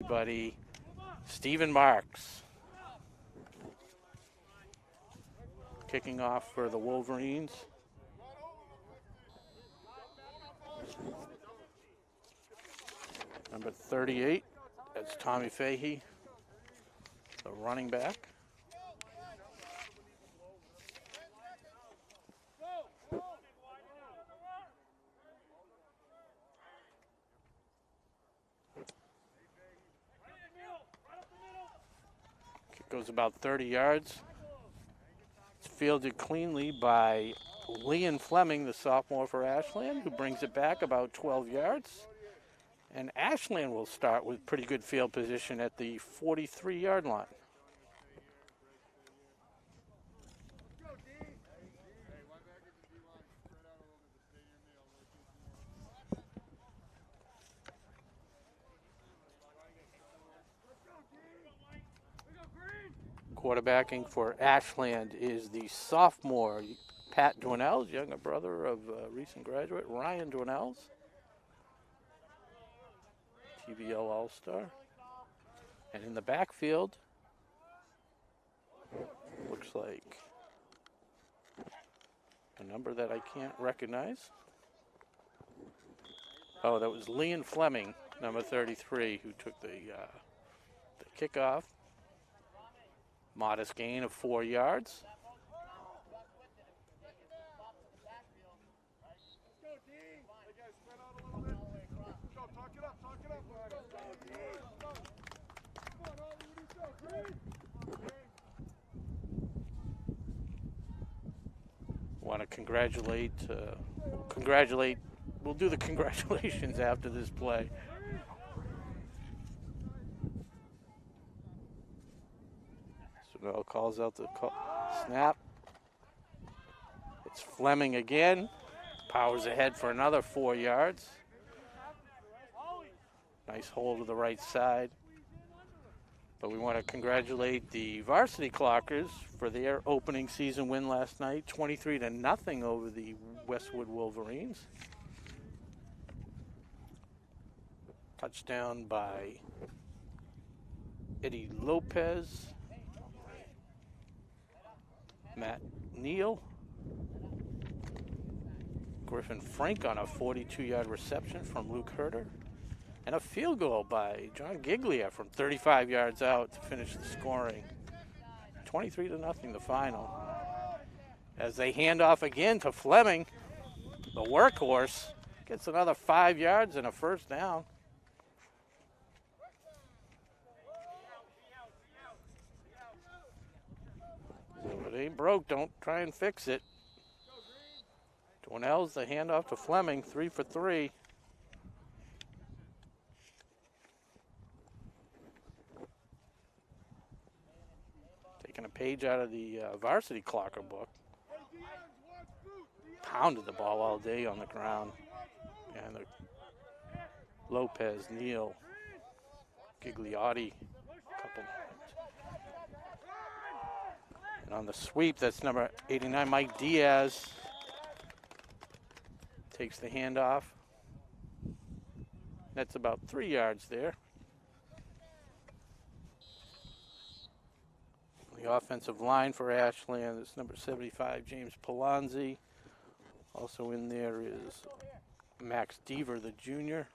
Buddy, Stephen Marks. Kicking off for the Wolverines. Number 38, that's Tommy Fahey, the running back. Kick goes about 30 yards. It's fielded cleanly by Leon Fleming, the sophomore for Ashland, who brings it back about 12 yards. And Ashland will start with pretty good field position at the 43-yard line. Quarterbacking for Ashland is the sophomore Pat Dwinells, younger brother of recent graduate Ryan Dwinells. TVL All-Star. And in the backfield, looks like a number that I can't recognize. Oh, that was Leon Fleming, number 33, who took the kickoff. Modest gain of 4 yards. Want to congratulate, we'll do the congratulations after this play. So calls out the snap. It's Fleming again. Powers ahead for another 4 yards. Nice hold to the right side. But we want to congratulate the varsity Clockers for their opening season win last night, 23-0 over the Westwood Wolverines. Touchdown by Eddie Lopez, Matt Neal, Griffin Frank on a 42-yard reception from Luke Herter, and a field goal by John Giglia from 35 yards out to finish the scoring. 23-0 the final. As they hand off again to Fleming, the workhorse gets another 5 yards and a first down. So if it ain't broke, don't try and fix it. Dwinells the handoff to Fleming, 3 for 3. Taking a page out of the varsity Clocker book. Pounded the ball all day on the ground. And the Lopez, Neal, Gigliotti, couple. And on the sweep, that's number 89, Mike Diaz. Takes the handoff. That's about 3 yards there. The offensive line for Ashland is number 75, James Palazzi. Also in there is Max Deaver, the junior.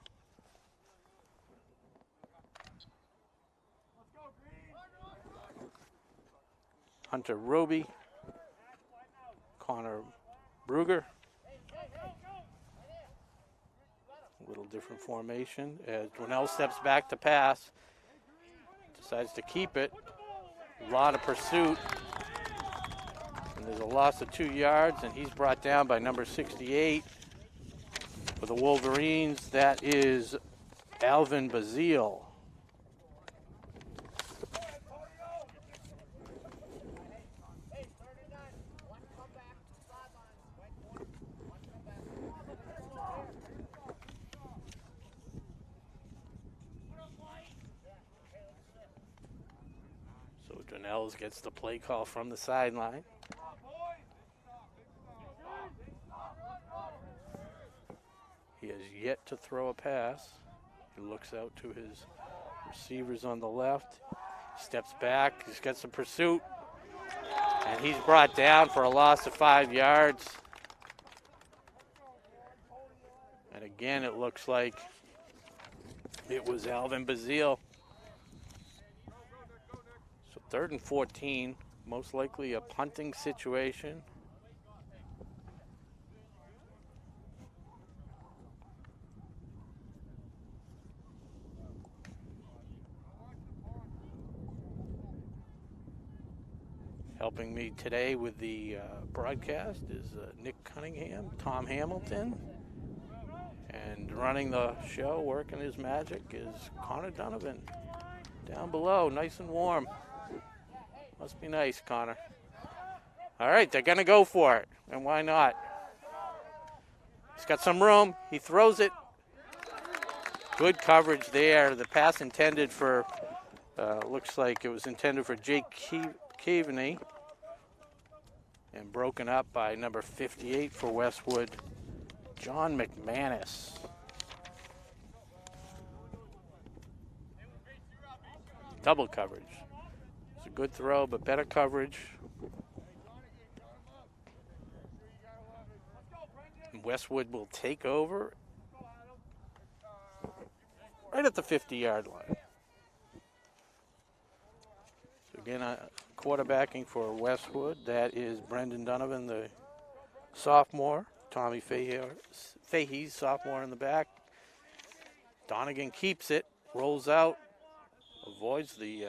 Hunter Roby. Connor Bruger. A little different formation as Dwinell steps back to pass. Decides to keep it. A lot of pursuit. And there's a loss of 2 yards, and he's brought down by number 68 for the Wolverines. That is Alvin Bazile. Dwinells gets the play call from the sideline. He has yet to throw a pass. He looks out to his Receivers on the left. Steps back. He's got some pursuit. And he's brought down for a loss of 5 yards. And again, it looks like it was Alvin Bazile. So 3rd and 14, most likely a punting situation. Helping me today with the broadcast is Nick Cunningham, Tom Hamilton. And running the show, working his magic, is Connor Donovan. Down below, nice and warm. Must be nice, Connor. All right, they're going to go for it. And why not? He's got some room. He throws it. Good coverage there. The pass intended for, looks like it was intended for Jake Keaveney. And broken up by number 58 for Westwood, John McManus. Double coverage. It's a good throw, but better coverage. And Westwood will take over right at the 50-yard line. So again, quarterbacking for Westwood, that is Brendan Donovan, the sophomore. Tommy Fahey, sophomore in the back. Donegan keeps it, rolls out, avoids the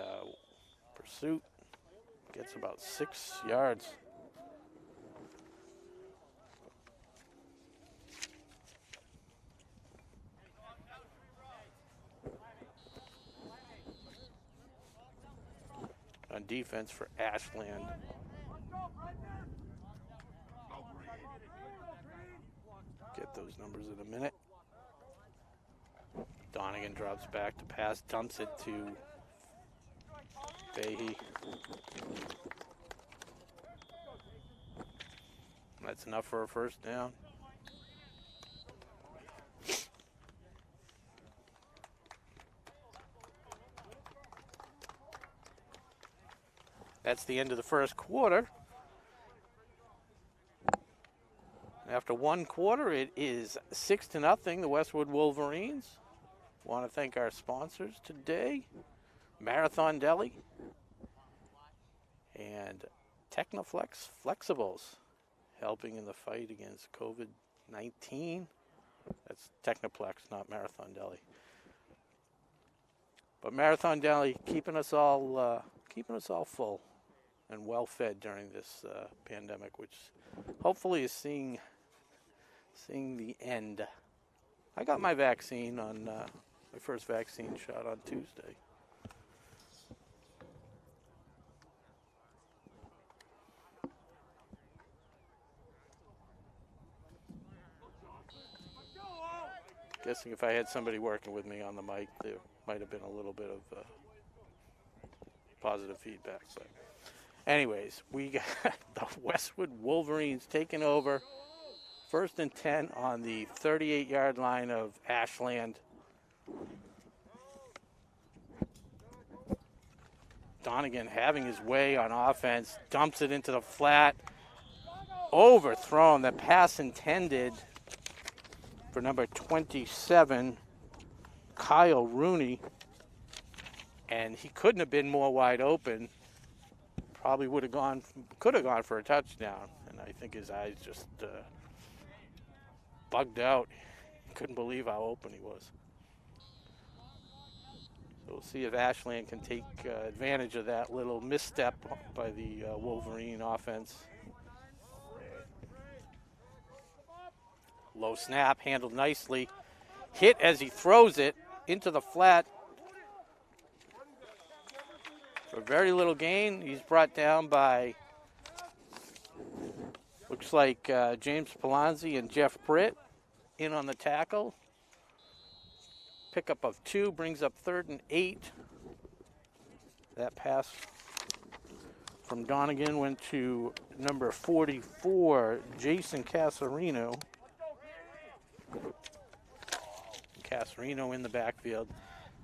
pursuit, gets about 6 yards. On defense for Ashland. Get those numbers in a minute. Donegan drops back to pass, dumps it to Fahey. That's enough for a first down. That's the end of the first quarter. After one quarter, it is 6-0, the Westwood Wolverines. Want to thank our sponsors today, Marathon Deli and Technoflex Flexibles, helping in the fight against COVID-19. That's Technoplex, not Marathon Deli. But Marathon Deli keeping us all full and well fed during this pandemic, which hopefully is seeing the end. I got my vaccine on my first vaccine shot on Tuesday. Guessing if I had somebody working with me on the mic, there might have been a little bit of positive feedback. But anyways, we got the Westwood Wolverines taking over. 1st and 10 on the 38-yard line of Ashland. Donegan having his way on offense, dumps it into the flat. Overthrown. The pass intended for number 27, Kyle Rooney. And he couldn't have been more wide open. Probably could have gone for a touchdown. And I think his eyes just bugged out. Couldn't believe how open he was. So we'll see if Ashland can take advantage of that little misstep by the Wolverine offense. Low snap, handled nicely. Hit as he throws it into the flat. For very little gain, he's brought down by, looks like James Palazzi and Jeff Britt in on the tackle. Pickup of 2 brings up 3rd and 8. That pass from Donegan went to number 44, Jason Casarino. Casarino in the backfield.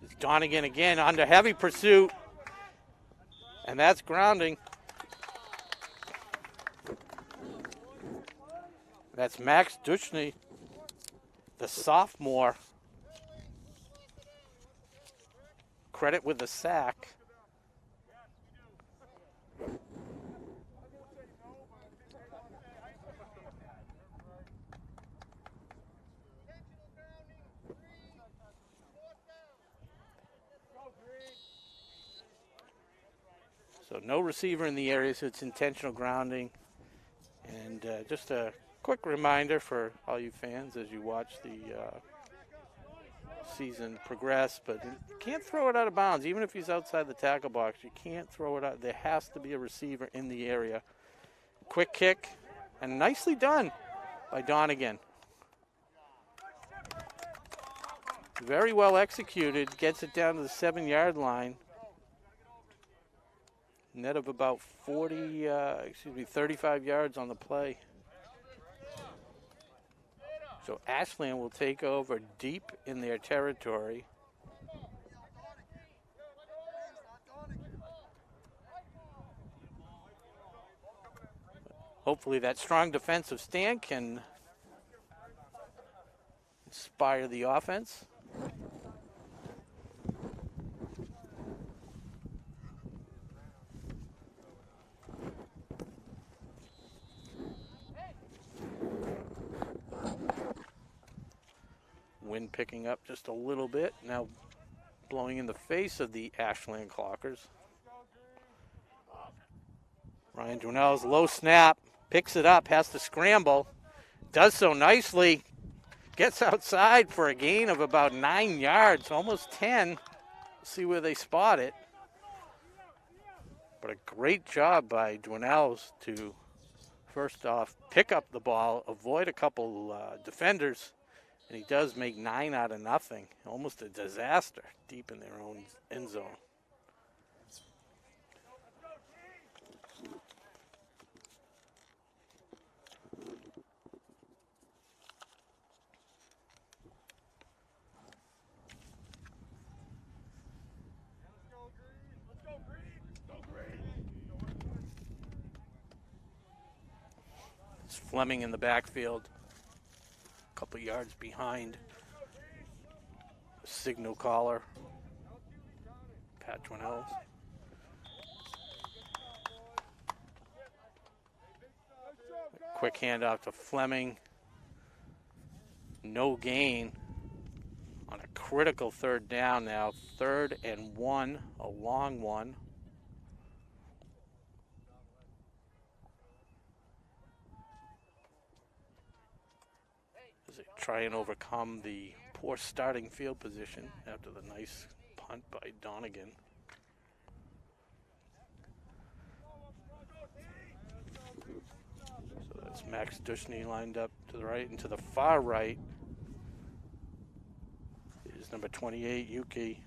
It's Donegan again under heavy pursuit. And that's grounding. That's Max Duchny, the sophomore. Credit with the sack. So no receiver in the area, so it's intentional grounding. And just a quick reminder for all you fans as you watch the season progress, but you can't throw it out of bounds. Even if he's outside the tackle box, you can't throw it out. There has to be a receiver in the area. Quick kick, and nicely done by Donegan. Very well executed, gets it down to the 7-yard line. Net of about 35 yards on the play. So Ashland will take over deep in their territory. Hopefully that strong defensive stand can inspire the offense. Wind picking up just a little bit, now blowing in the face of the Ashland Clockers. Ryan Dwinell's low snap, picks it up, has to scramble, does so nicely, gets outside for a gain of about 9 yards, almost 10. See where they spot it. But a great job by Dwinell's to, first off, pick up the ball, avoid a couple defenders, and he does make 9 out of nothing. Almost a disaster deep in their own end zone. It's Fleming in the backfield. Couple yards behind the signal caller, Pat Dwinell. Quick handoff to Fleming. No gain on a critical third down now. 3rd and 1, a long one. Try and overcome the poor starting field position after the nice punt by Donegan. So that's Max Duchny lined up to the right, and to the far right is number 28, Yuki.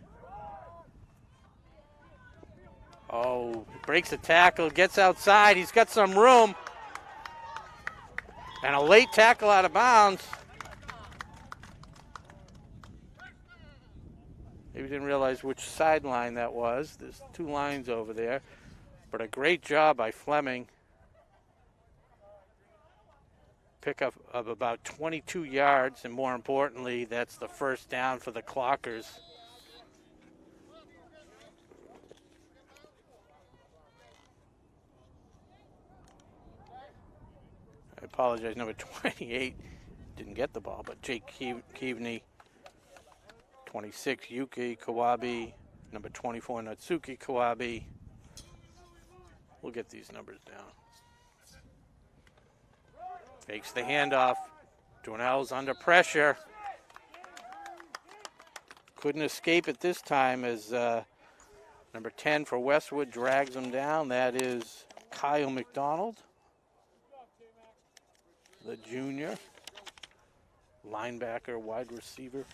Oh, breaks a tackle, gets outside, he's got some room. And a late tackle out of bounds. Maybe didn't realize which sideline that was. There's 2 lines over there. But a great job by Fleming. Pickup of about 22 yards, and more importantly, that's the first down for the Clockers. I apologize, number 28 didn't get the ball, but Jake Keaveney. 26, Yuki Kawabe. Number 24, Natsuki Kawabe. We'll get these numbers down. Fakes the handoff. Dwinell's under pressure. Couldn't escape it this time as number 10 for Westwood drags him down. That is Kyle McDonald, the junior. Linebacker, wide receiver.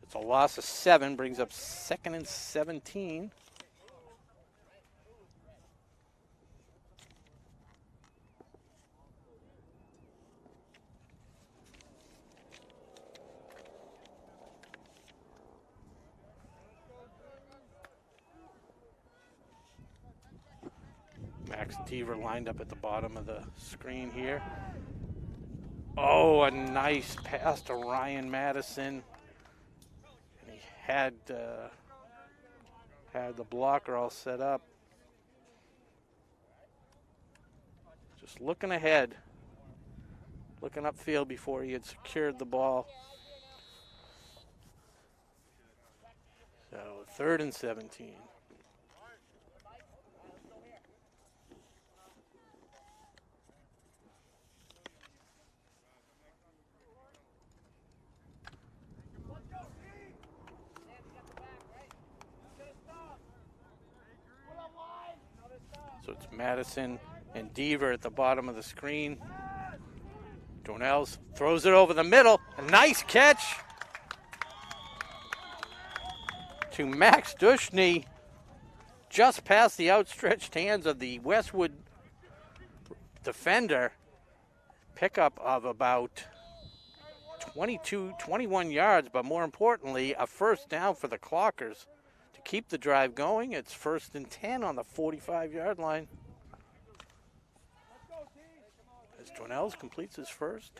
It's a loss of 7, brings up 2nd and 17. Max Deaver lined up at the bottom of the screen here. Oh, a nice pass to Ryan Madison. And he had the blocker all set up. Just looking ahead, looking upfield before he had secured the ball. So 3rd and 17. So it's Madison and Deaver at the bottom of the screen. Dornells throws it over the middle. A nice catch to Max Dushny, just past the outstretched hands of the Westwood defender. Pickup of about 21 yards, but more importantly, a first down for the Clockers. To keep the drive going, it's 1st and 10 on the 45-yard line. As Dornells completes his first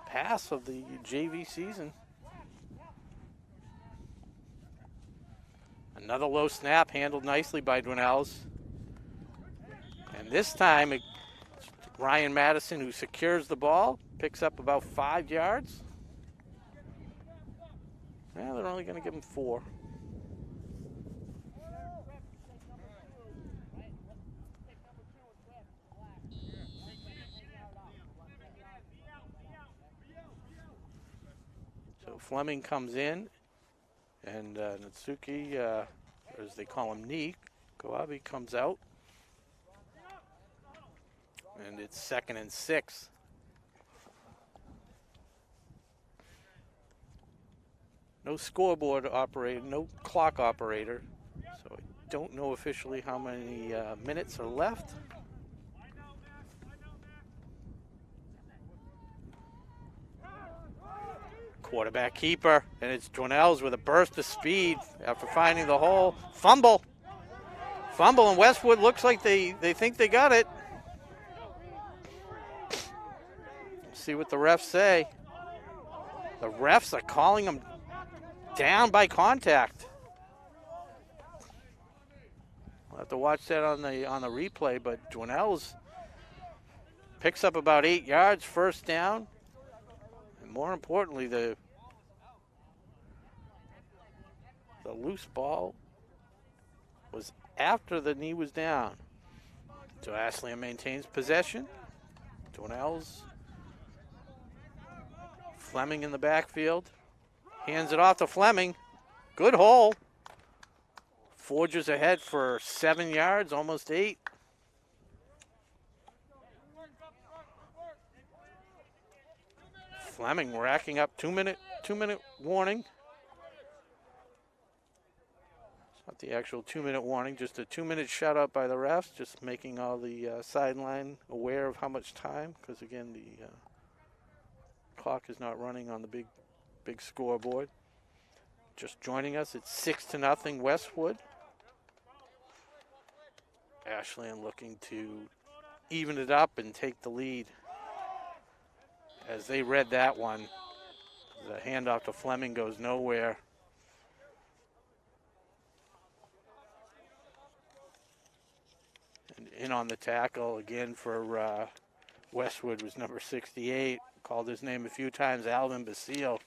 pass of the JV season. Another low snap handled nicely by Dornells. And this time, it's Ryan Madison who secures the ball, picks up about 5 yards. Well, they're only going to give him 4. So Fleming comes in, and Natsuki, or as they call him, Nee, Kawabe comes out. And it's 2nd and 6. No scoreboard operator, no clock operator. So I don't know officially how many minutes are left. Quarterback keeper, and it's Dornells with a burst of speed after finding the hole. Fumble, and Westwood looks like they think they got it. See what the refs say. The refs are calling them down by contact. We'll have to watch that on the replay, but Dornells picks up about 8 yards, first down. And more importantly, the loose ball was after the knee was down. So Ashland maintains possession. Dornells. Fleming in the backfield. Hands it off to Fleming. Good hole. Forgers ahead for 7 yards, almost 8. Fleming racking up 2-minute warning. It's not the actual 2-minute warning, just a 2-minute shutout by the refs, just making all the sideline aware of how much time, because again, the clock is not running on the big scoreboard. Just joining us, it's 6-0 Westwood. Ashland looking to even it up and take the lead. As they read that one, the handoff to Fleming goes nowhere. And in on the tackle again for Westwood was number 68. Called his name a few times, Alvin Basile,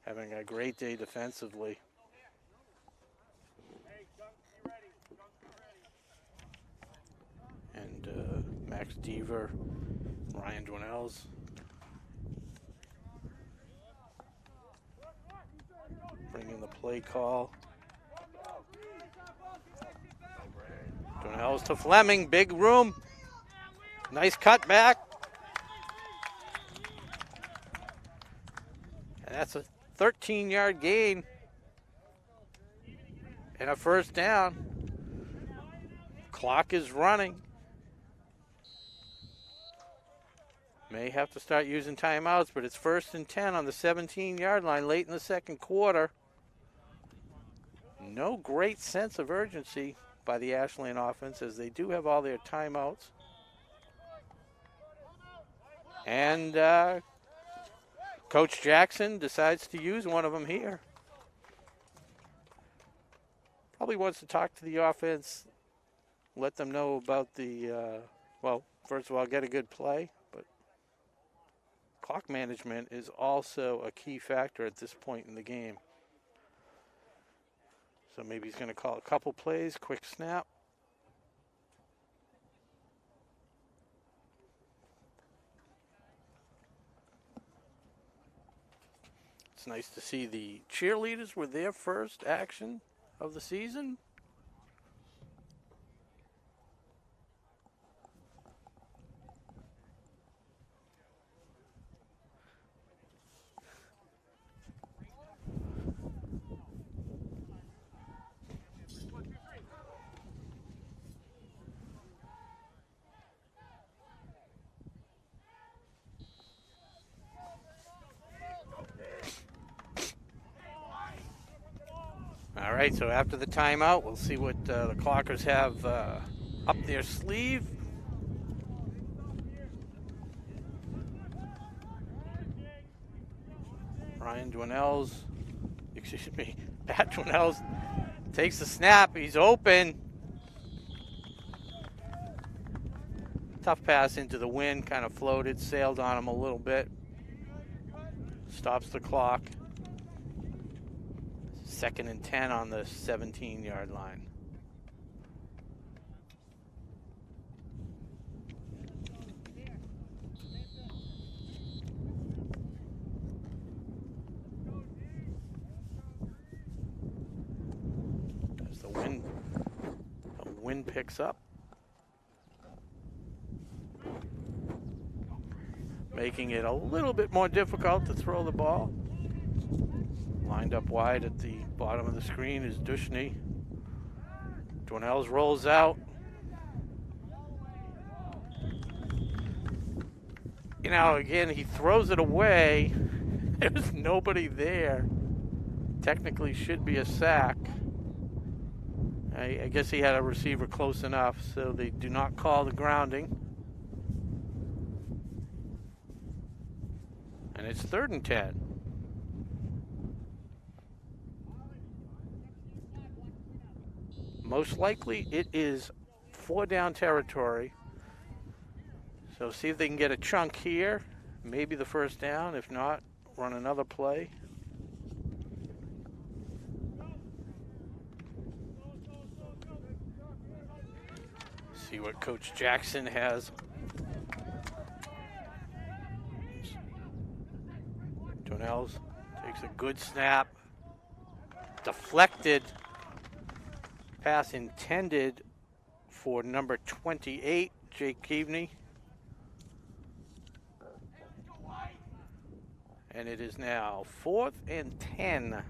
having a great day defensively. And Max Deaver, Ryan Dornells. Bringing the play call. Dornells to Fleming, big room. Nice cut back. And that's a 13-yard gain. And a first down. Clock is running. May have to start using timeouts, but it's 1st and 10 on the 17-yard line late in the second quarter. No great sense of urgency by the Ashland offense, as they do have all their timeouts. And Coach Jackson decides to use one of them here. Probably wants to talk to the offense, let them know about the, well, first of all, get a good play, but clock management is also a key factor at this point in the game. So maybe he's going to call a couple plays, quick snap. It's nice to see the cheerleaders with their first action of the season. All right, so after the timeout, we'll see what the Clockers have up their sleeve. Ryan Dwinells, excuse me, Pat Dwinells takes the snap. He's open. Tough pass into the wind, kind of floated, sailed on him a little bit. Stops the clock. 2nd and 10 on the 17-yard line. As the wind picks up, making it a little bit more difficult to throw the ball. Lined up wide at the bottom of the screen is Dushney. Dwinells rolls out. You know, again, he throws it away. There's nobody there. Technically should be a sack. I guess he had a receiver close enough, so they do not call the grounding. And it's 3rd and 10. Most likely it is 4-down territory. So see if they can get a chunk here. Maybe the first down. If not, run another play. See what Coach Jackson has. Dwinells takes a good snap. Deflected. Pass intended for number 28, Jake Keaveney. And it is now 4th and 10.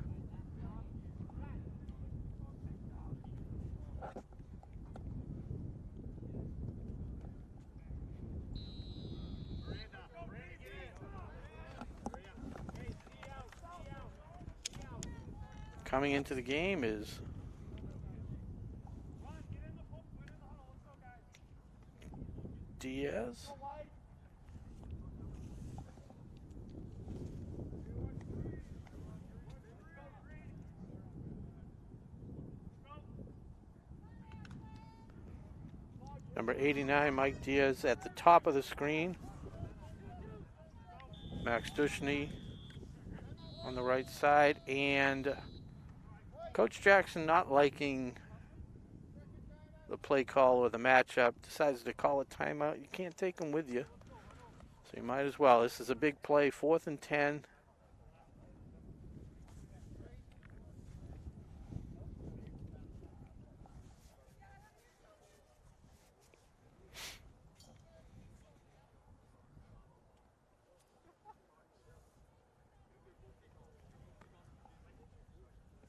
Coming into the game is Diaz. Number 89, Mike Diaz at the top of the screen. Max Dushney on the right side. And Coach Jackson, not liking the play call or the matchup, decides to call a timeout. You can't take them with you, so you might as well. This is a big play, 4th and 10.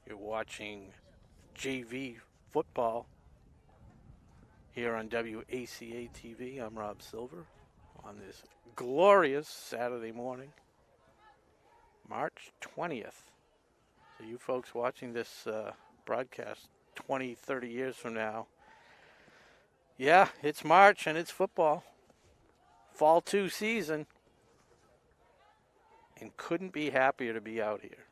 You're watching JV football here on WACA-TV. I'm Rob Silver on this glorious Saturday morning, March 20th. So you folks watching this broadcast 20, 30 years from now, Yeah, it's March and it's football. Fall 2 season. And couldn't be happier to be out here.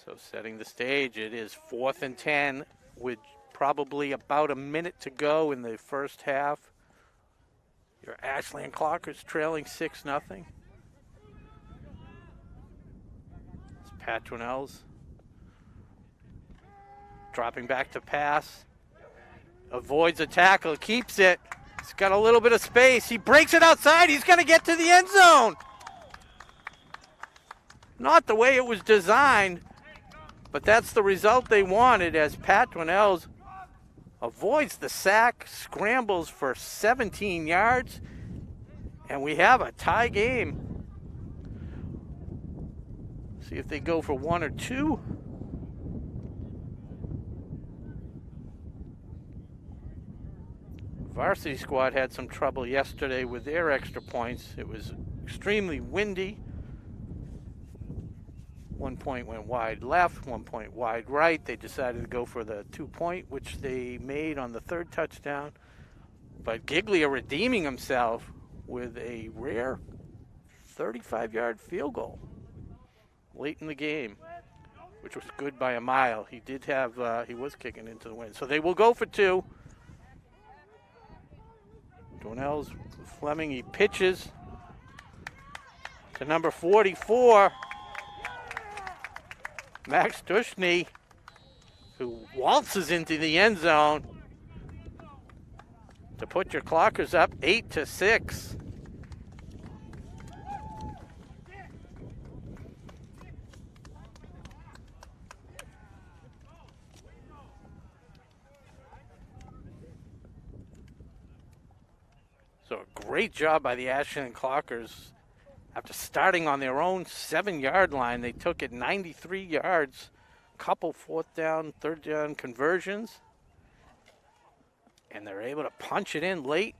So setting the stage, it is 4th and 10 with probably about a minute to go in the first half. Your Ashland Clockers trailing 6-0. It's Patronel's dropping back to pass. Avoids a tackle, keeps it. He's got a little bit of space. He breaks it outside. He's going to get to the end zone. Not the way it was designed, but that's the result they wanted as Patronel's avoids the sack, scrambles for 17 yards, and we have a tie game. See if they go for 1 or 2. Varsity squad had some trouble yesterday with their extra points. It was extremely windy. 1 point went wide left, 1 point wide right. They decided to go for the 2-point, which they made on the 3rd touchdown. But Giglia redeeming himself with a rare 35-yard field goal late in the game, which was good by a mile. He did have, he was kicking into the wind. So they will go for 2. Donnell's Fleming, he pitches to number 44, Max Dushney, who waltzes into the end zone to put your Clockers up 8-6. So a great job by the Ashland Clockers. After starting on their own 7-yard line, they took it 93 yards, couple 4th down, 3rd down conversions, and they're able to punch it in late.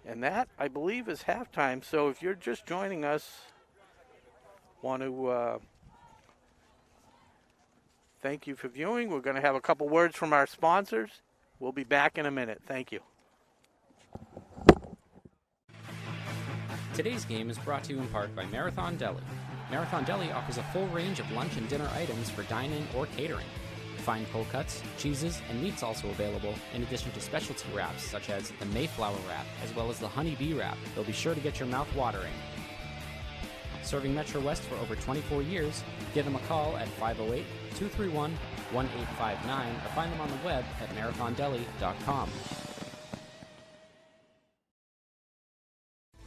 And that, I believe, is halftime. So if you're just joining us, want to thank you for viewing. We're going to have a couple words from our sponsors. We'll be back in a minute. Thank you. Today's game is brought to you in part by Marathon Deli. Marathon Deli offers a full range of lunch and dinner items for dine-in or catering. Fine cold cuts, cheeses, and meats also available, in addition to specialty wraps such as the Mayflower wrap, as well as the Honey Bee wrap. They'll be sure to get your mouth watering. Serving Metro West for over 24 years, give them a call at 508-231-1859 or find them on the web at marathondeli.com.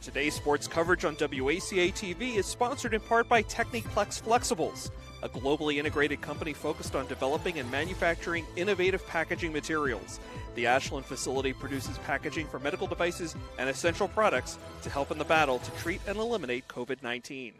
Today's sports coverage on WACA-TV is sponsored in part by Techniplex Flexibles, a globally integrated company focused on developing and manufacturing innovative packaging materials. The Ashland facility produces packaging for medical devices and essential products to help in the battle to treat and eliminate COVID-19.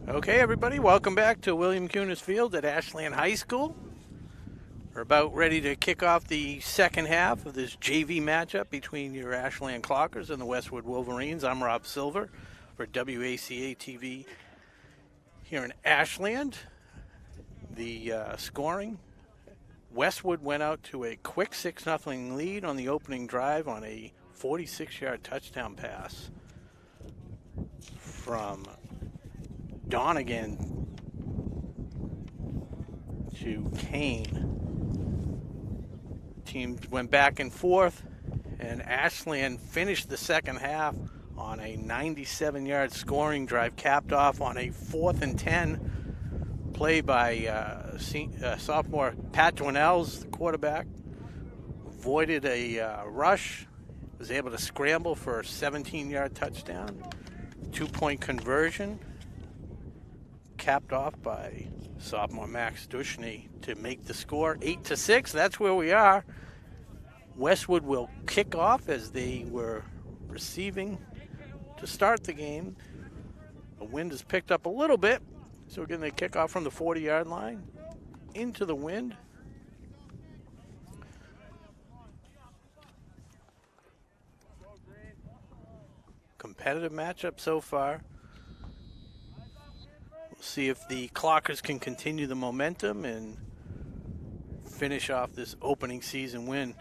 Okay, everybody, welcome back to William Cunis Field at Ashland High School. We're about ready to kick off the second half of this JV matchup between your Ashland Clockers and the Westwood Wolverines. I'm Rob Silver for WACA-TV here in Ashland. The scoring, Westwood went out to a quick 6-0 lead on the opening drive on a 46-yard touchdown pass from Donegan to Kane. Teams went back and forth, and Ashland finished the second half on a 97-yard scoring drive, capped off on a 4th and 10 play by sophomore Pat Dwinells, the quarterback. Avoided a rush, was able to scramble for a 17-yard touchdown, 2-point conversion, capped off by sophomore Max Dushny to make the score 8-6. That's where we are. Westwood will kick off as they were receiving to start the game. The wind has picked up a little bit, so again they kick off from the 40-yard line into the wind. Competitive matchup so far. We'll see if the Clockers can continue the momentum and finish off this opening season win.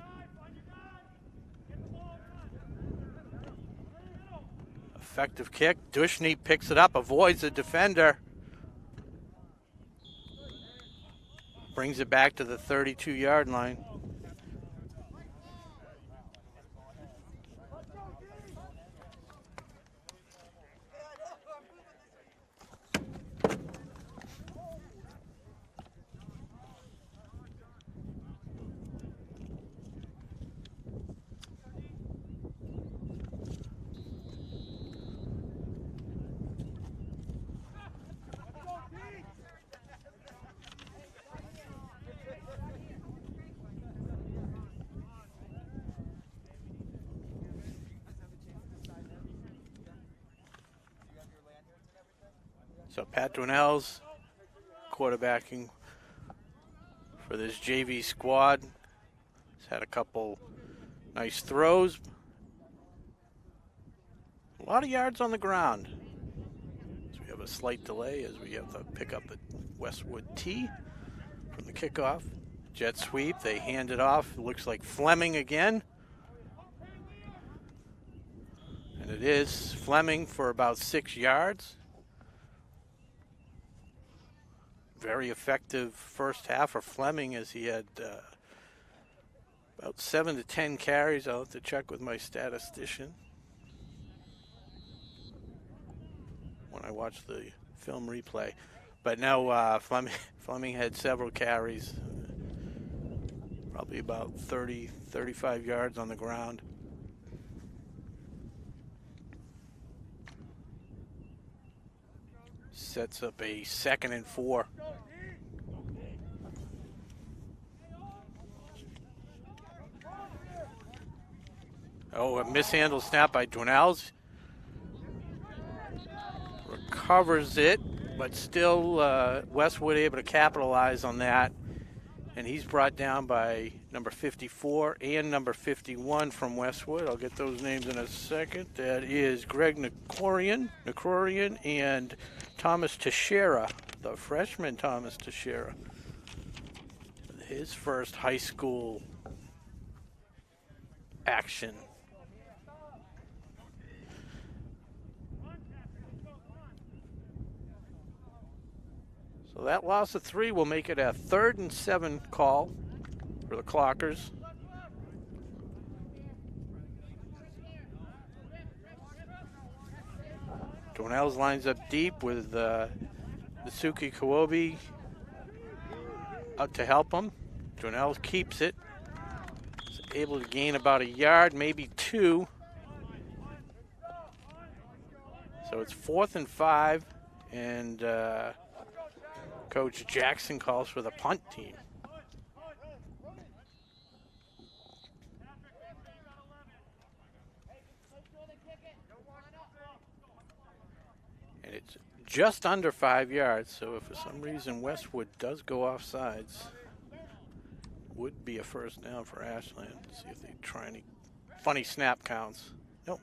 Effective kick. Dushny picks it up, avoids the defender. Brings it back to the 32-yard line. So Pat Dwinells quarterbacking for this JV squad. He's had a couple nice throws. A lot of yards on the ground. So we have a slight delay as we have to pick up the Westwood tee from the kickoff. Jet sweep, they hand it off. It looks like Fleming again. And it is Fleming for about 6 yards. Very effective first half for Fleming as he had about 7 to 10 carries. I'll have to check with my statistician when I watch the film replay. But no, Fleming had several carries, probably about 30, 35 yards on the ground. Sets up a 2nd and 4. Oh, a mishandled snap by Dwinells. Recovers it, but still Westwood able to capitalize on that. And he's brought down by number 54 and number 51 from Westwood. I'll get those names in a second. That is Greg Nakorian and Thomas Teixeira, the freshman Thomas Teixeira. His first high school action. So that loss of 3 will make it a 3rd and 7 call for the Clockers. Dwinells lines up deep with Nasuki Kawobi out to help him. Dwinells keeps it. He's able to gain about 1 yard, maybe 2. So it's 4th and 5, and Coach Jackson calls for the punt team. And it's just under 5 yards. So if for some reason Westwood does go off sides, would be a first down for Ashland. See if they try any funny snap counts. Nope.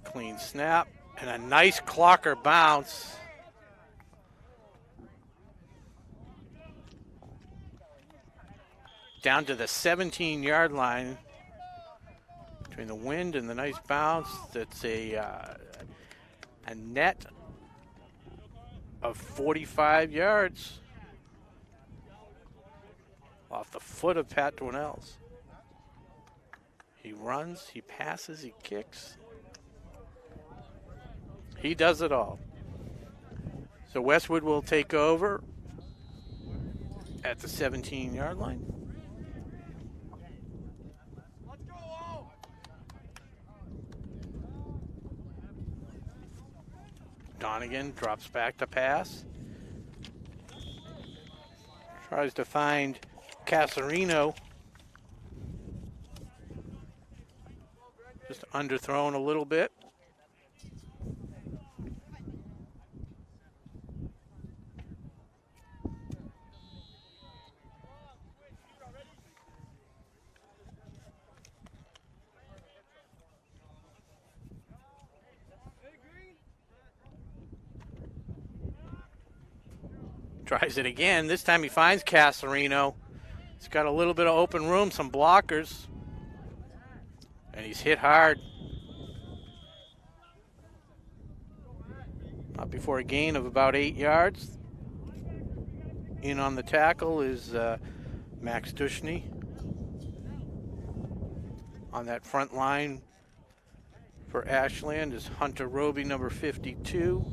Clean snap and a nice clocker bounce. Down to the 17-yard line. Between the wind and the nice bounce, that's a net of 45 yards off the foot of Pat Dwinells. He runs, he passes, he kicks. He does it all. So Westwood will take over at the 17-yard line. Donegan drops back to pass. Tries to find Casarino. Just underthrown a little bit. Tries it again. This time he finds Casarino. He's got a little bit of open room, some blockers. And he's hit hard. Not before a gain of about 8 yards. In on the tackle is Max Dushney. On that front line for Ashland is Hunter Roby, number 52.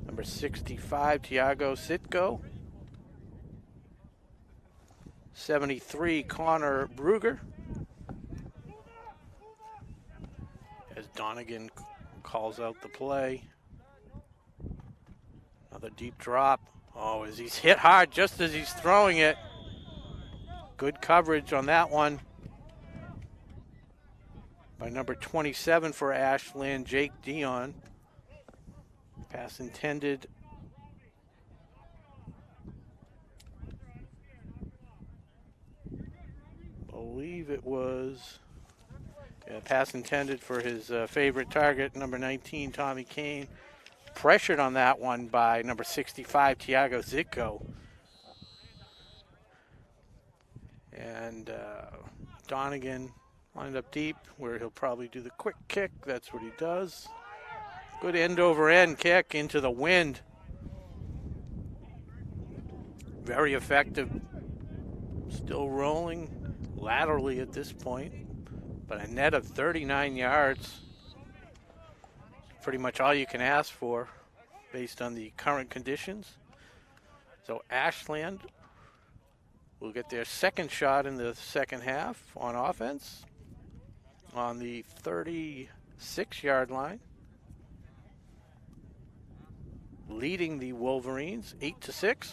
Number 65, Tiago Sitko. 73, Connor Bruger. As Donegan calls out the play. Another deep drop. Oh, as he's hit hard just as he's throwing it. Good coverage on that one by number 27 for Ashland, Jake Dion. Pass intended. Believe it was. Yeah, pass intended for his favorite target, number 19, Tommy Kane. Pressured on that one by number 65, Tiago Zitko. And Donegan lined up deep where he'll probably do the quick kick. That's what he does. Good end-over-end kick into the wind. Very effective. Still rolling laterally at this point, but a net of 39 yards. Pretty much all you can ask for based on the current conditions. So Ashland will get their second shot in the second half on offense on the 36-yard line. Leading the Wolverines 8-6.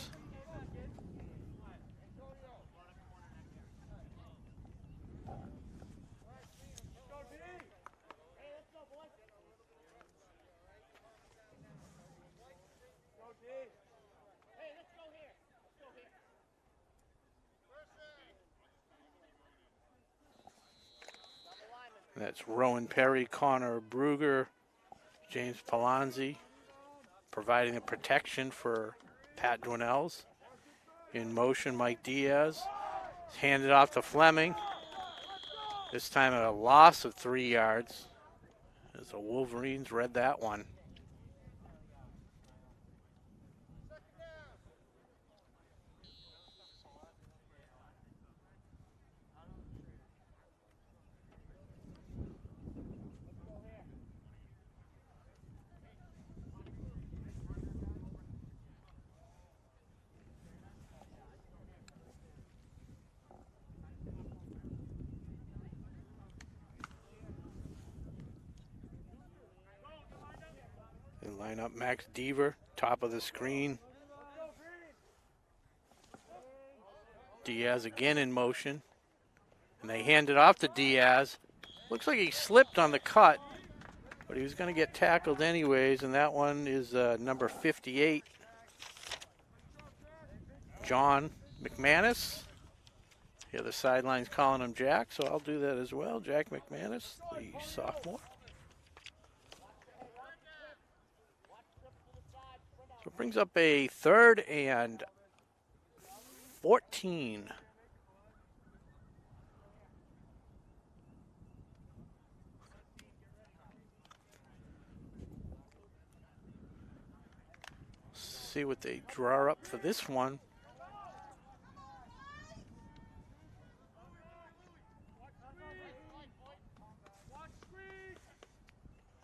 That's Rowan Perry, Connor Bruger, James Palazzi, providing the protection for Pat Dwinells. In motion, Mike Diaz. Handed off to Fleming. This time at a loss of 3 yards, as the Wolverines read that one. Line up Max Deaver, top of the screen. Diaz again in motion. And they hand it off to Diaz. Looks like he slipped on the cut, but he was going to get tackled anyways, and that one is number 58, John McManus. Here the sideline's calling him Jack, so I'll do that as well. Jack McManus, the sophomore. So it brings up a 3rd and 14. See what they draw up for this one.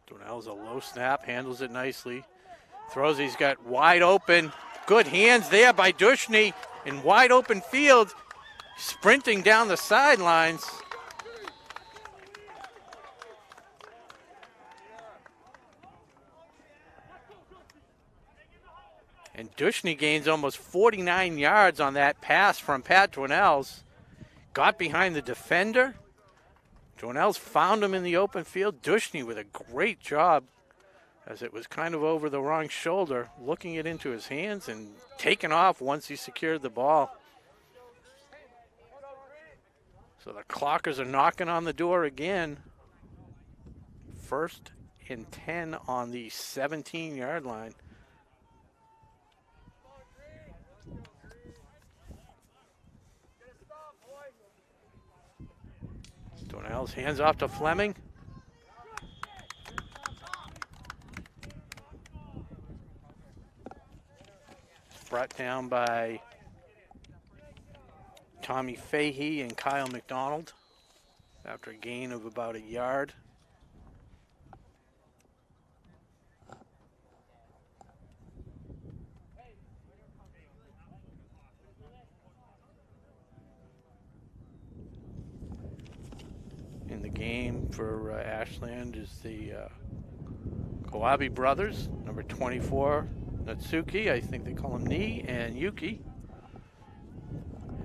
Donnell's a low snap, handles it nicely. Throws, he's got wide open. Good hands there by Dushny in wide open field. Sprinting down the sidelines. And Dushny gains almost 49 yards on that pass from Pat Dwinells. Got behind the defender. Dwinells found him in the open field. Dushny with a great job, as it was kind of over the wrong shoulder, looking it into his hands and taking off once he secured the ball. So the Clockers are knocking on the door again. 1st and 10 on the 17-yard line. Donnell's hands off to Fleming. Brought down by Tommy Fahey and Kyle McDonald after a gain of about a yard. In the game for Ashland is the Kawabe brothers, number 24, Natsuki, I think they call him Ni, and Yuki.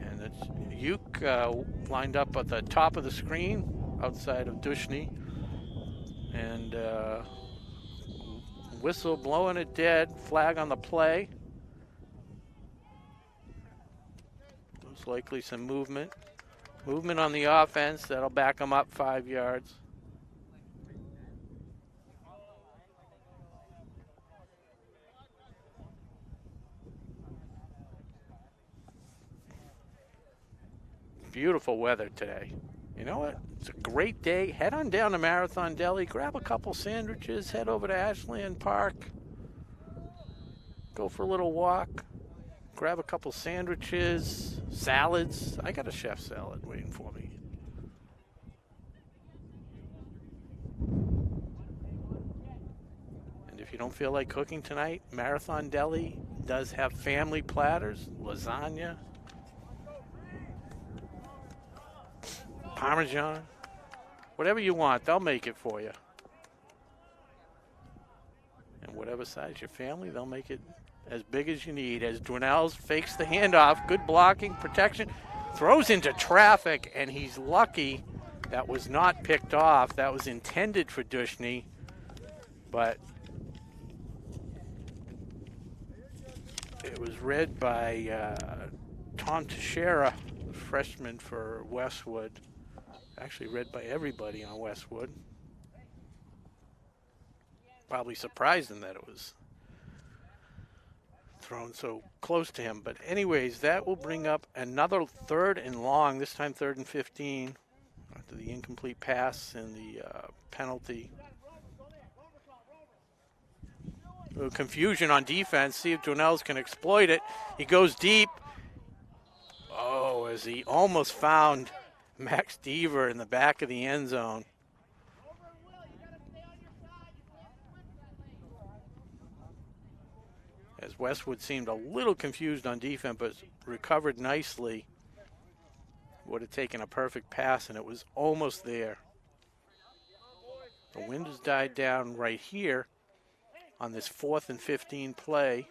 And it's Yuk lined up at the top of the screen outside of Dushny. And whistle blowing it dead, flag on the play. Most likely some movement. Movement on the offense, that'll back them up 5 yards. Beautiful weather today. You know what? It's a great day. Head on down to Marathon Deli, grab a couple sandwiches, head over to Ashland Park, go for a little walk. Grab a couple sandwiches, salads. I got a chef salad waiting for me. And if you don't feel like cooking tonight, Marathon Deli does have family platters, lasagna, Parmesan, whatever you want, they'll make it for you. And whatever size your family, they'll make it as big as you need. As Dwinells fakes the handoff, good blocking, protection, throws into traffic, and he's lucky that was not picked off. That was intended for Dushny, but it was read by Tom Teixeira, freshman for Westwood. Actually read by everybody on Westwood. Probably surprised him that it was thrown so close to him. But anyways, that will bring up another 3rd and long, this time 3rd and 15, after the incomplete pass and the penalty. A little confusion on defense. See if Dwinells can exploit it. He goes deep. Oh, as he almost found Max Deaver in the back of the end zone. As Westwood seemed a little confused on defense, but recovered nicely. Would have taken a perfect pass, and it was almost there. The wind has died down right here on this 4th and 15 play.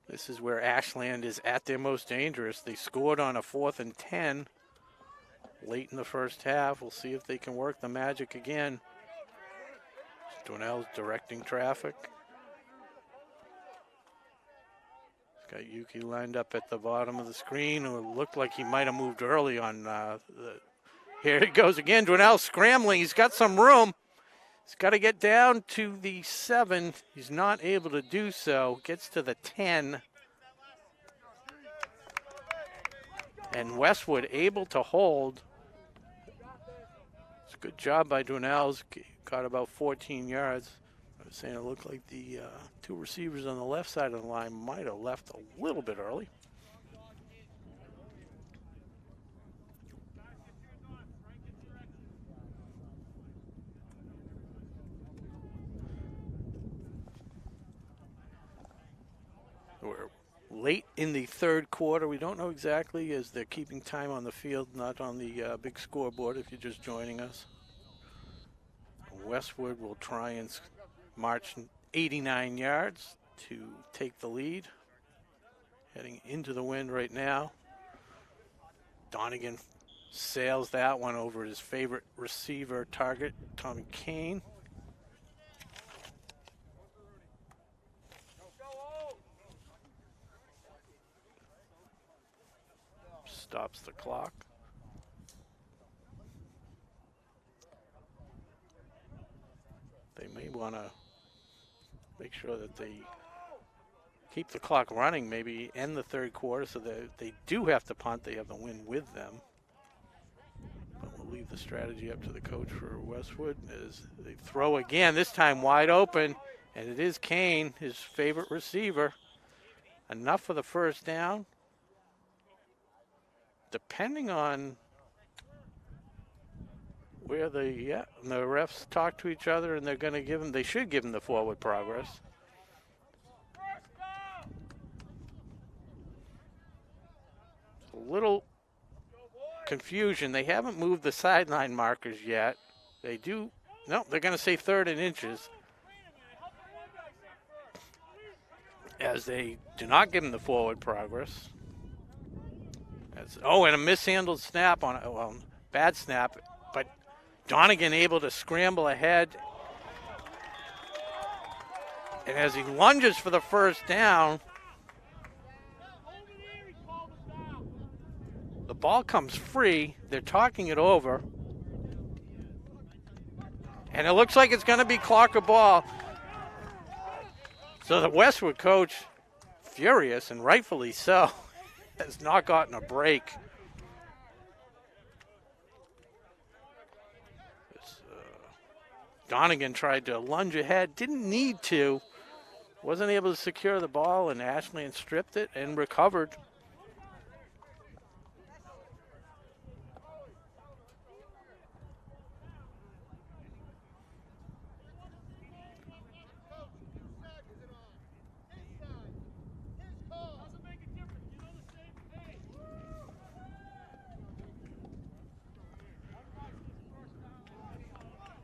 This is where Ashland is at their most dangerous. They scored on a 4th and 10 late in the first half. We'll see if they can work the magic again. Dwinell's directing traffic. He's got Yuki lined up at the bottom of the screen. It looked like he might have moved early on Here he goes again. Dwinell scrambling. He's got some room. He's got to get down to the 7. He's not able to do so. Gets to the 10. And Westwood able to hold. It's a good job by Dwinell's. Got about 14 yards. I was saying it looked like the two receivers on the left side of the line might have left a little bit early. We're late in the third quarter. We don't know exactly as they're keeping time on the field, not on the big scoreboard if you're just joining us. Westwood will try and march 89 yards to take the lead. Heading into the wind right now. Donegan sails that one over his favorite receiver target, Tommy Kane. Stops the clock. They may want to make sure that they keep the clock running, maybe end the third quarter so that they do have to punt. They have the win with them. But we'll leave the strategy up to the coach for Westwood as they throw again, this time wide open, and it is Kane, his favorite receiver. Enough for the first down. Depending on where the refs talk to each other, and they're going to give him, they should give him the forward progress. A little confusion. They haven't moved the sideline markers yet. They do, no, they're going to say 3rd and inches. As they do not give him the forward progress. And a mishandled snap on it. Well, bad snap, but Donegan able to scramble ahead. And as he lunges for the first down, the ball comes free. They're talking it over. And it looks like it's going to be clock or ball. So the Westwood coach, furious, and rightfully so, has not gotten a break. Donegan tried to lunge ahead, didn't need to, wasn't able to secure the ball, and Ashland stripped it and recovered.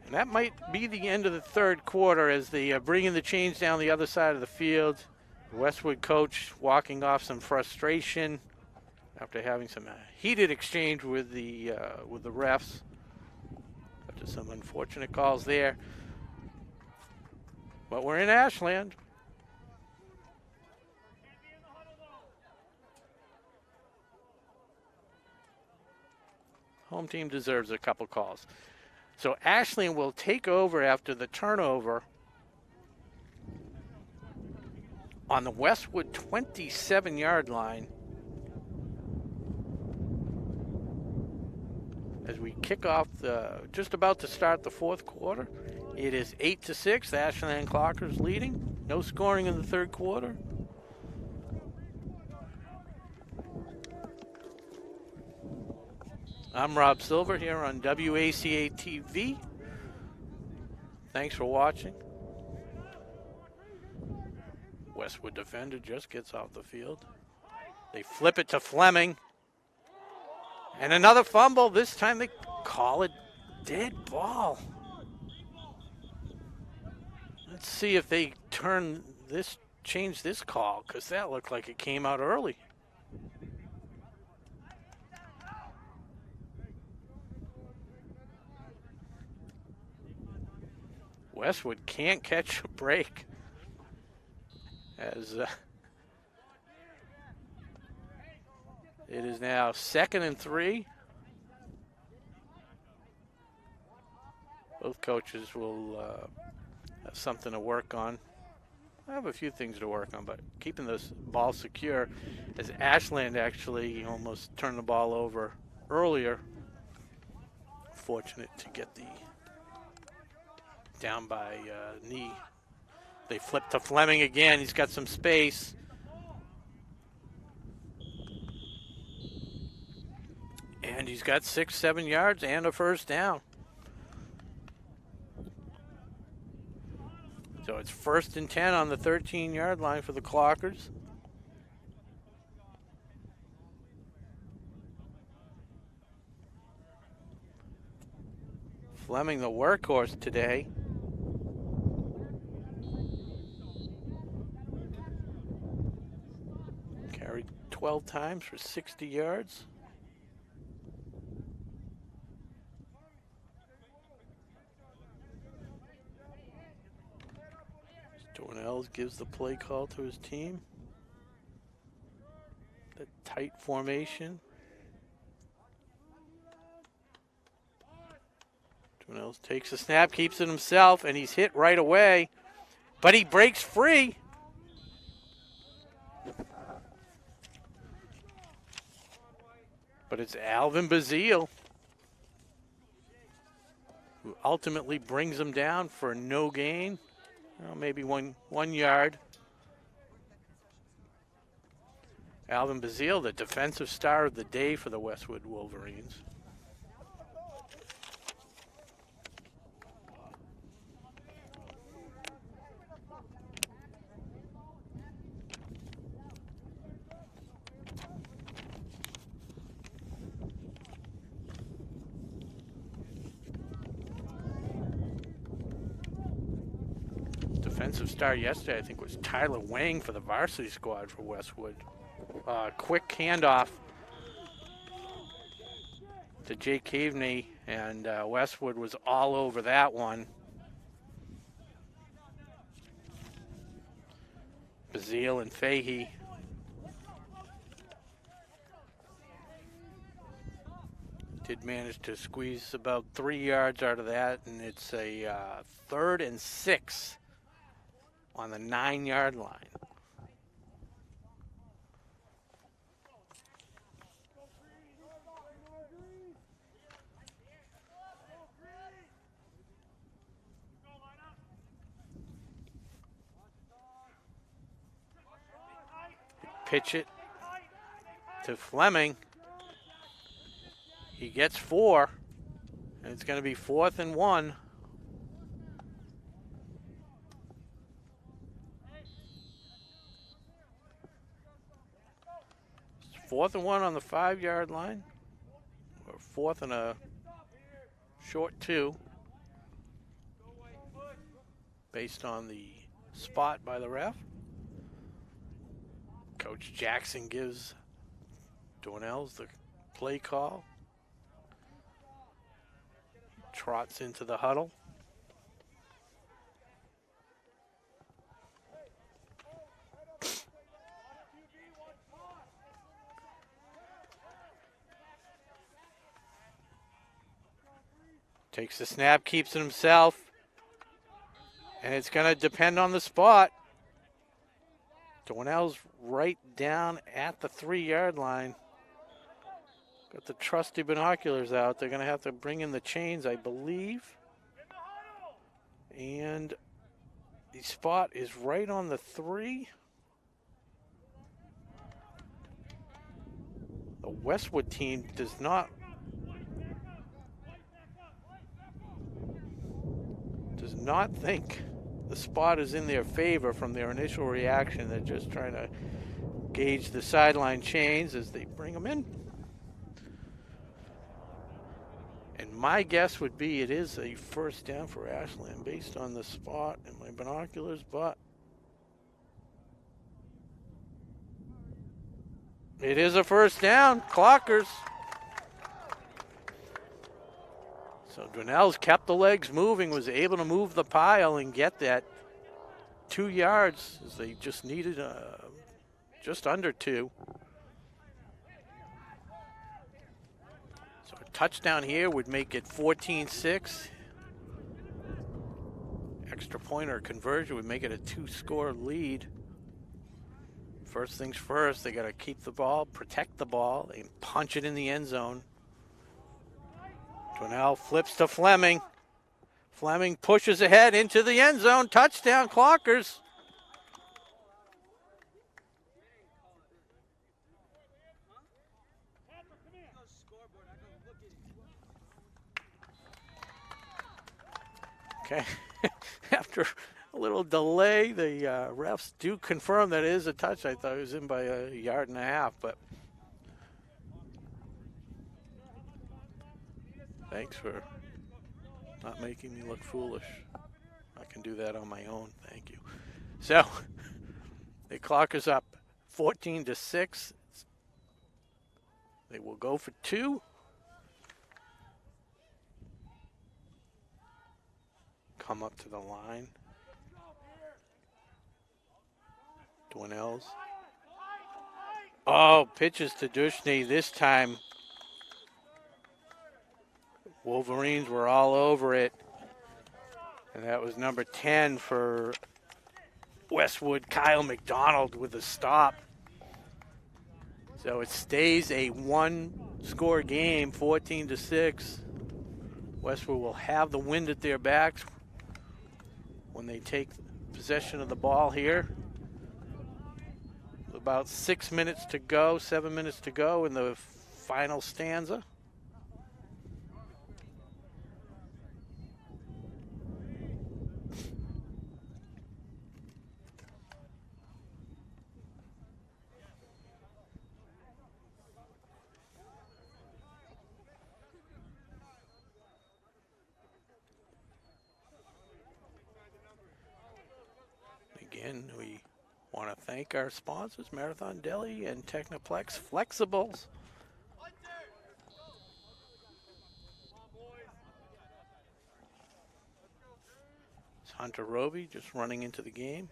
And that might be the end of the third quarter as they bring in the change down the other side of the field. The Westwood coach walking off some frustration after having some heated exchange with the refs. After some unfortunate calls there. But we're in Ashland. Home team deserves a couple calls. So Ashland will take over after the turnover on the Westwood 27-yard line as we kick off just about to start the fourth quarter. It is 8-6. The Ashland Clockers leading. No scoring in the third quarter. I'm Rob Silver here on WACA-TV. Thanks for watching. Westwood defender just gets off the field. They flip it to Fleming. And another fumble. This time they call it dead ball. Let's see if they change this call, because that looked like it came out early. Westwood can't catch a break as it is now 2nd and 3. Both coaches will have something to work on. I have a few things to work on, but keeping this ball secure as Ashland actually almost turned the ball over earlier. Fortunate to get the down by knee. They flip to Fleming again. He's got some space. And he's got 6-7 yards and a first down. So it's 1st and 10 on the 13-yard line for the Clockers. Fleming, the workhorse today. Carried 12 times for 60 yards. Dornells gives the play call to his team. The tight formation. Dornells takes the snap, keeps it himself, and he's hit right away. But he breaks free. But it's Alvin Bazile who ultimately brings him down for no gain. Well, maybe one yard. Alvin Bazile, the defensive star of the day for the Westwood Wolverines. Defensive star yesterday, I think, was Tyler Wang for the varsity squad for Westwood. Quick handoff to Jake Caveney, and Westwood was all over that one. Bazile and Fahey. Did manage to squeeze about 3 yards out of that, and it's a 3rd and 6 on the 9-yard line. Pitch it to Fleming. He gets 4, and it's going to be 4th and 1. It's 4th and 1 on the 5-yard line, or 4th and a short 2, based on the spot by the ref. Coach Jackson gives Dornells the play call. Trots into the huddle. Takes the snap, keeps it himself. And it's going to depend on the spot. Dornell's right down at the 3-yard line. Got the trusty binoculars out. They're going to have to bring in the chains, I believe. And the spot is right on the 3. The Westwood team does not think the spot is in their favor from their initial reaction. They're just trying to gauge the sideline chains as they bring them in. And my guess would be it is a first down for Ashland based on the spot and my binoculars, but it is a first down. Clockers. So Donnell's kept the legs moving, was able to move the pile and get that 2 yards as they just needed just under 2. So a touchdown here would make it 14-6. Extra point or conversion would make it a 2-score lead. First things first, they got to keep the ball, protect the ball, and punch it in the end zone. Donnell flips to Fleming. Fleming pushes ahead into the end zone. Touchdown, Clockers. Okay, after a little delay, the refs do confirm that it is a touch. I thought it was in by a yard and a half, but thanks for not making me look foolish. I can do that on my own. Thank you. So the clock is up 14-6. They will go for 2. Come up to the line. Donnell's. Oh, pitches to Dushney. This time Wolverines were all over it. And that was number 10 for Westwood, Kyle McDonald, with a stop. So it stays a 1-score game, 14-6. Westwood will have the wind at their backs when they take possession of the ball here. About 6 minutes to go, 7 minutes to go in the final stanza. Again, we want to thank our sponsors, Marathon Deli and Technoplex Flexibles. It's Hunter Roby just running into the game.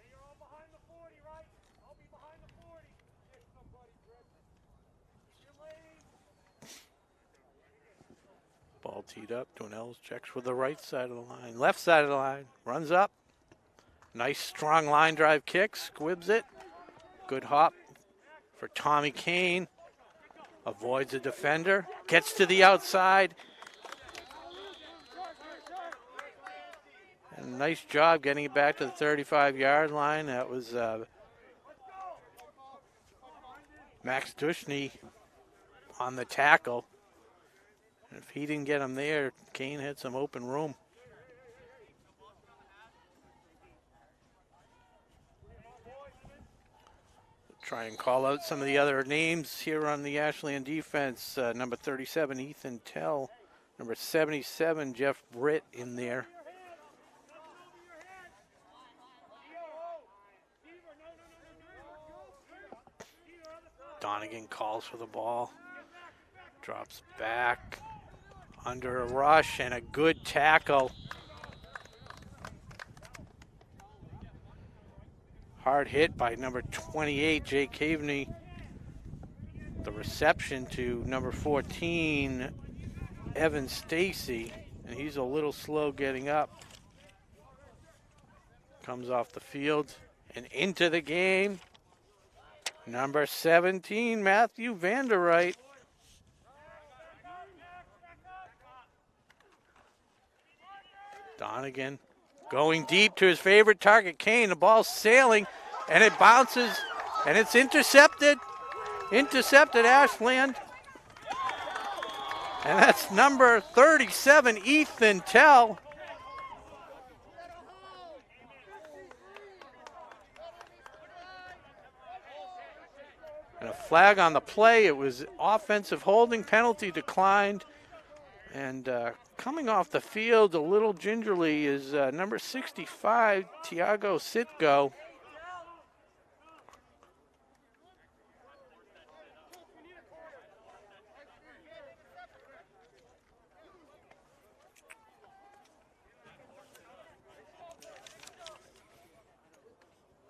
Ball teed up. Donnell's checks for the right side of the line. Left side of the line. Runs up. Nice strong line drive kick. Squibs it. Good hop for Tommy Kane. Avoids a defender. Gets to the outside. And nice job getting it back to the 35-yard line. That was Max Dushney on the tackle. And if he didn't get him there, Kane had some open room. Try and call out some of the other names here on the Ashland defense. Number 37, Ethan Tell. Number 77, Jeff Britt in there. Donegan calls for the ball. Drops back. Under a rush and a good tackle. Hard hit by number 28, Jake Caveney. The reception to number 14, Evan Stacy, and he's a little slow getting up. Comes off the field and into the game. Number 17, Matthew Vanderwright. Donegan going deep to his favorite target, Kane. The ball's sailing, and it bounces, and it's intercepted. Intercepted, Ashland. And that's number 37, Ethan Tell. And a flag on the play. It was offensive holding, penalty declined. And coming off the field a little gingerly is number 65, Tiago Sitgo.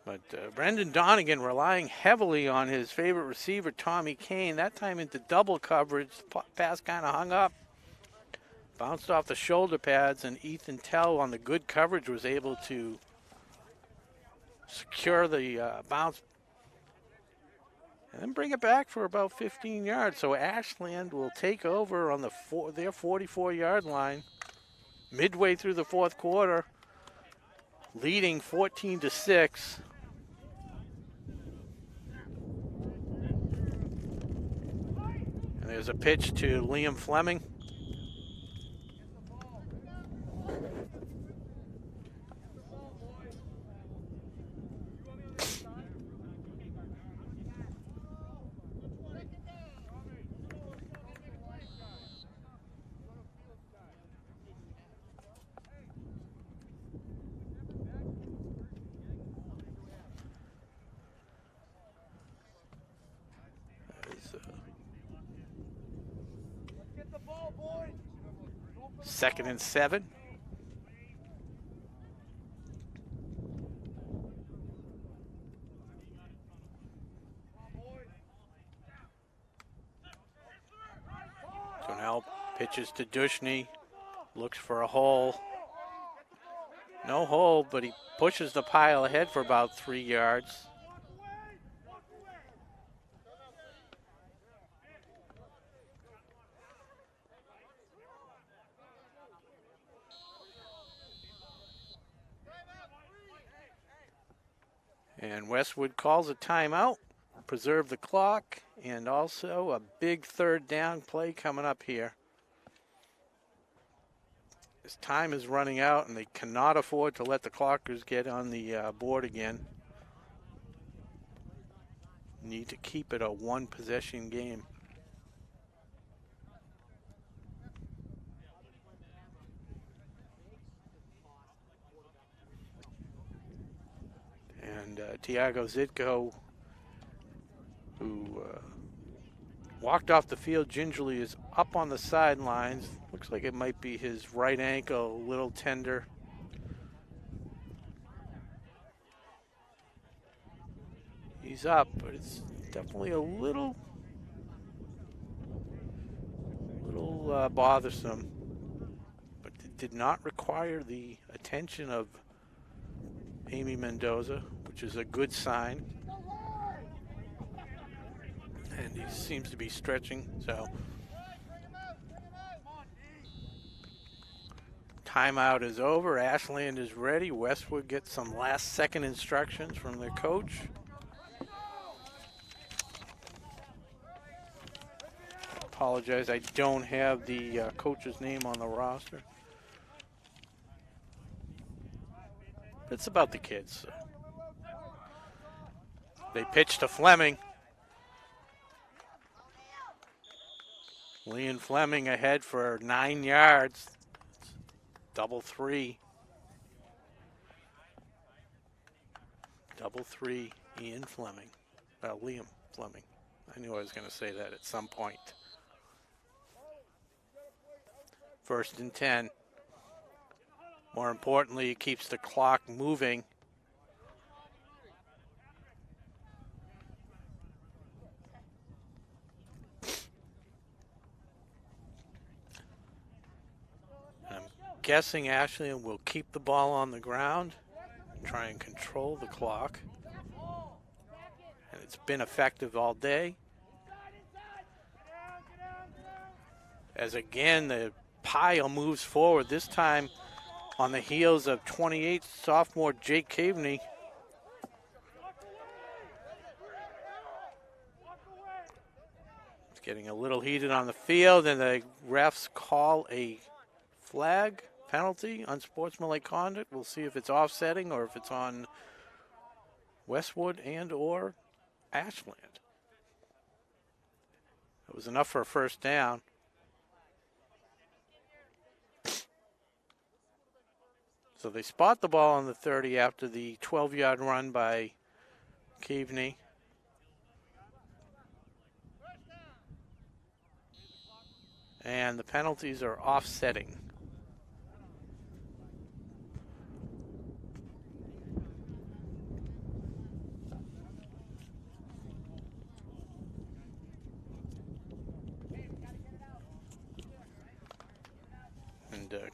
But Brendan Donegan relying heavily on his favorite receiver, Tommy Kane. That time into double coverage. Pass kind of hung up. Bounced off the shoulder pads, and Ethan Tell on the good coverage was able to secure the bounce and then bring it back for about 15 yards. So Ashland will take over on their 44-yard line midway through the fourth quarter, leading 14-6. And there's a pitch to Liam Fleming. Second and 7. So now pitches to Dushny, looks for a hole. No hole, but he pushes the pile ahead for about 3 yards. And Westwood calls a timeout, preserve the clock, and also a big third down play coming up here. As time is running out and they cannot afford to let the clockers get on the board again. Need to keep it a one-possession game. And Tiago Zitko, who walked off the field gingerly, is up on the sidelines. Looks like it might be his right ankle, a little tender. He's up, but it's definitely a little bothersome. But it did not require the attention of Amy Mendoza, which is a good sign. And he seems to be stretching, so. Timeout is over. Ashland is ready. Westwood gets some last-second instructions from their coach. Apologize, I don't have the coach's name on the roster. It's about the kids. So. They pitch to Fleming. Leon Fleming ahead for 9 yards. Double three. Double three, Ian Fleming. Liam Fleming. I knew I was going to say that at some point. First and 10. More importantly, it keeps the clock moving. I'm guessing Ashland will keep the ball on the ground, try and control the clock. And it's been effective all day. As again, the pile moves forward, this time on the heels of 28 sophomore Jake Caveney. It's getting a little heated on the field, and the refs call a flag penalty, unsportsmanlike conduct. We'll see if it's offsetting or if it's on Westwood and or Ashland. It was enough for a first down. So they spot the ball on the 30 after the 12-yard run by Caveney. And the penalties are offsetting.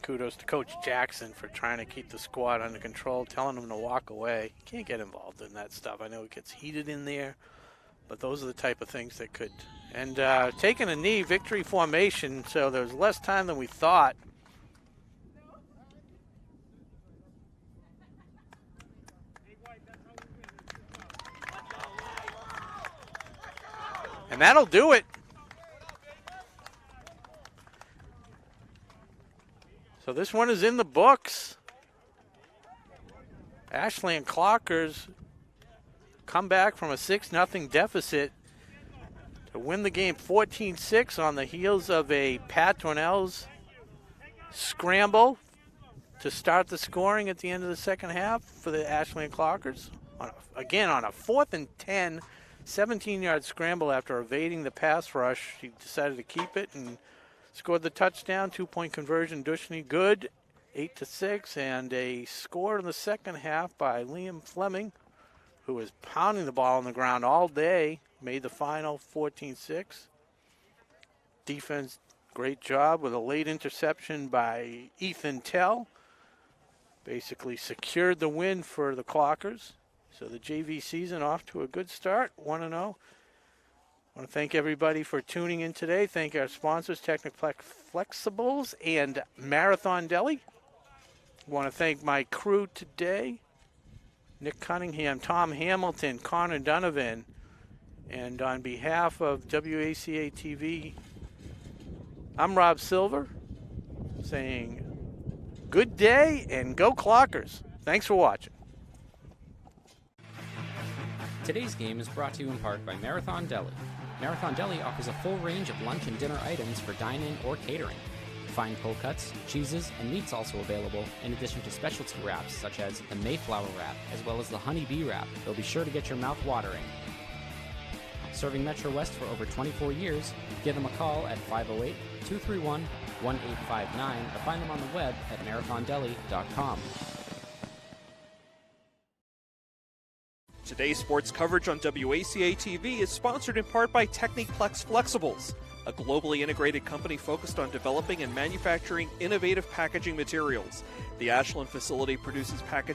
kudos to Coach Jackson for trying to keep the squad under control, telling them to walk away. You can't get involved in that stuff. I know it gets heated in there, but those are the type of things that could. And taking a knee, victory formation, so there's less time than we thought. And that'll do it. So this one is in the books. Ashland Clockers come back from a 6-0 deficit to win the game 14-6 on the heels of a Pat Dornell's scramble to start the scoring at the end of the second half for the Ashland Clockers. Again, on a 4th and 10, 17-yard scramble after evading the pass rush. He decided to keep it and scored the touchdown. 2-point conversion, Dushny good, 8-6, and a score in the second half by Liam Fleming, who was pounding the ball on the ground all day, made the final 14-6. Defense, great job with a late interception by Ethan Tell. Basically secured the win for the Clockers. So the JV season off to a good start, 1-0. I want to thank everybody for tuning in today. Thank our sponsors, Techniplex Flexibles and Marathon Deli. I want to thank my crew today, Nick Cunningham, Tom Hamilton, Connor Donovan. And on behalf of WACA-TV, I'm Rob Silver saying good day and go Clockers. Thanks for watching. Today's game is brought to you in part by Marathon Deli. Marathon Deli offers a full range of lunch and dinner items for dine-in or catering. Fine cold cuts, cheeses, and meats also available, in addition to specialty wraps such as the Mayflower wrap as well as the Honey Bee wrap. They'll be sure to get your mouth watering. Serving Metro West for over 24 years, give them a call at 508-231-1859 or find them on the web at marathondeli.com. Today's sports coverage on WACA-TV is sponsored in part by Techniplex Flexibles, a globally integrated company focused on developing and manufacturing innovative packaging materials. The Ashland facility produces packaging